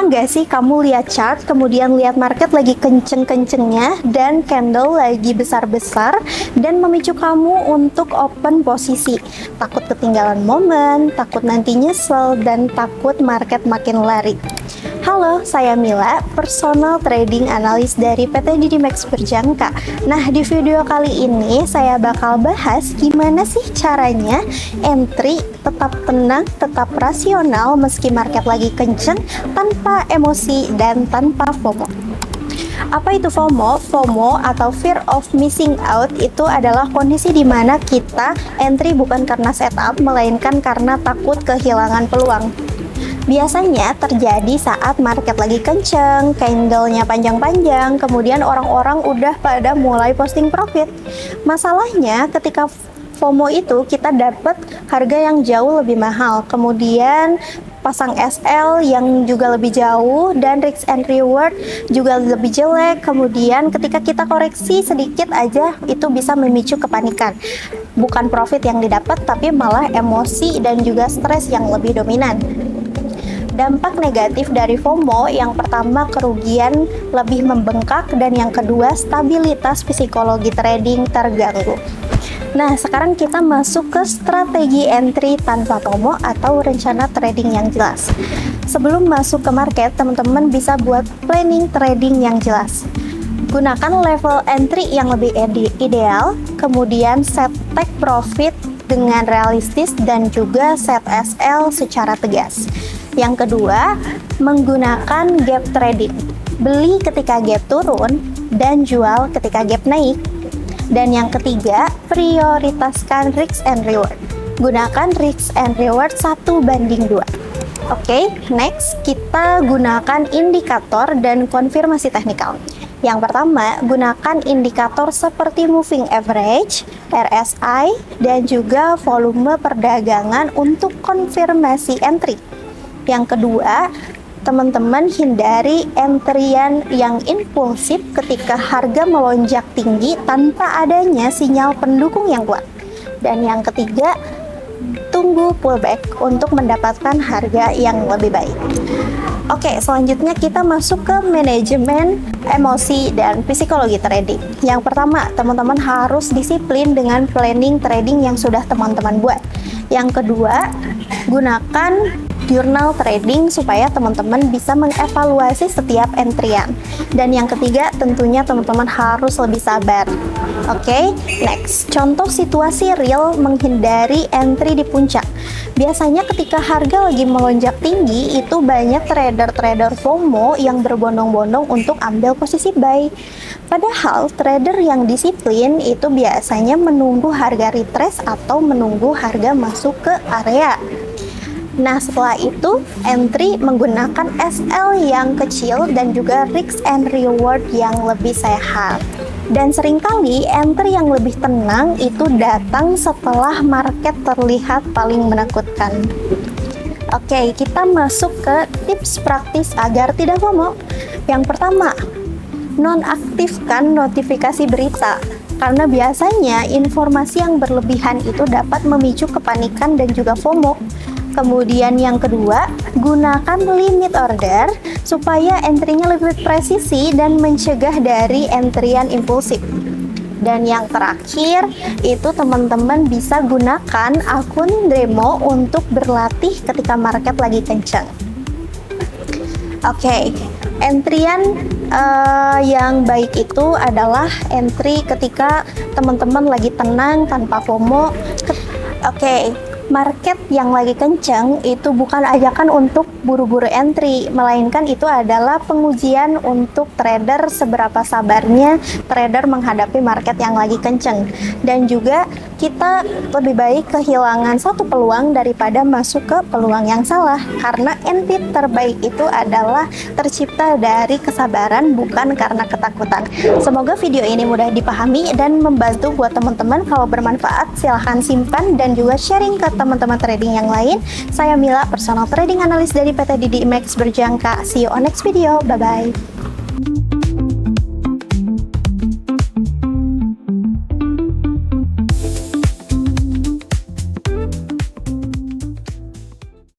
nggak sih kamu lihat chart, kemudian lihat market lagi kenceng-kencengnya dan candle lagi besar-besar dan memicu kamu untuk open posisi. Takut ketinggalan momen, takut nanti nyesel, dan takut market makin lari. Halo, saya Mila, personal trading analis dari PT Didi Max Berjangka. Nah, di video kali ini saya bakal bahas gimana sih caranya entry tetap tenang, tetap rasional meski market lagi kenceng, tanpa emosi dan tanpa FOMO. Apa itu FOMO? FOMO atau Fear of Missing Out itu adalah kondisi di mana kita entry bukan karena setup, melainkan karena takut kehilangan peluang. Biasanya terjadi saat market lagi kenceng, candlenya panjang-panjang, kemudian orang-orang udah pada mulai posting profit. Masalahnya ketika FOMO itu kita dapat harga yang jauh lebih mahal, kemudian pasang SL yang juga lebih jauh, dan risk and reward juga lebih jelek. Kemudian ketika kita koreksi sedikit aja itu bisa memicu kepanikan. Bukan profit yang didapat, tapi malah emosi dan juga stres yang lebih dominan. Dampak negatif dari FOMO, yang pertama kerugian lebih membengkak, dan yang kedua stabilitas psikologi trading terganggu. Nah, sekarang kita masuk ke strategi entry tanpa FOMO atau rencana trading yang jelas. Sebelum masuk ke market, teman-teman bisa buat planning trading yang jelas. Gunakan level entry yang lebih ideal, kemudian set take profit dengan realistis, dan juga set SL secara tegas. Yang kedua, menggunakan gap trading. Beli ketika gap turun dan jual ketika gap naik. Dan yang ketiga, prioritaskan risk and reward. Gunakan risk and reward 1:2. Oke, next kita gunakan indikator dan konfirmasi teknikal. Yang pertama, gunakan indikator seperti moving average, RSI, dan juga volume perdagangan untuk konfirmasi entry. Yang kedua, teman-teman hindari entryan yang impulsif ketika harga melonjak tinggi tanpa adanya sinyal pendukung yang kuat. Dan yang ketiga, tunggu pullback untuk mendapatkan harga yang lebih baik. Oke, selanjutnya kita masuk ke manajemen emosi dan psikologi trading. Yang pertama, teman-teman harus disiplin dengan planning trading yang sudah teman-teman buat. Yang kedua, gunakan journal trading supaya teman-teman bisa mengevaluasi setiap entryan. Dan yang ketiga, tentunya teman-teman harus lebih sabar. Oke, next, contoh situasi real menghindari entry di puncak. Biasanya ketika harga lagi melonjak tinggi, itu banyak trader-trader FOMO yang berbondong-bondong untuk ambil posisi buy. Padahal trader yang disiplin itu biasanya menunggu harga retrace atau menunggu harga masuk ke area. Nah, setelah itu entry menggunakan SL yang kecil dan juga risk and reward yang lebih sehat. Dan seringkali entry yang lebih tenang itu datang setelah market terlihat paling menakutkan. Oke, kita masuk ke tips praktis agar tidak FOMO. Yang pertama, nonaktifkan notifikasi berita. Karena biasanya informasi yang berlebihan itu dapat memicu kepanikan dan juga FOMO. Kemudian yang kedua, gunakan limit order supaya entry-nya lebih presisi dan mencegah dari entryan impulsif. Dan yang terakhir, itu teman-teman bisa gunakan akun demo untuk berlatih ketika market lagi kencang. Oke, entryan yang baik itu adalah entry ketika teman-teman lagi tenang tanpa FOMO. Oke, market yang lagi kencang itu bukan ajakan untuk buru-buru entry, melainkan itu adalah pengujian untuk trader seberapa sabarnya trader menghadapi market yang lagi kencang. Dan juga kita lebih baik kehilangan satu peluang daripada masuk ke peluang yang salah, karena entry terbaik itu adalah tercipta dari kesabaran, bukan karena ketakutan. Semoga video ini mudah dipahami dan membantu buat teman-teman. Kalau bermanfaat silahkan simpan dan juga sharing ke teman-teman trading yang lain. Saya Mila, personal trading analis dari PT Didi Max Berjangka. See you on next video. Bye-bye.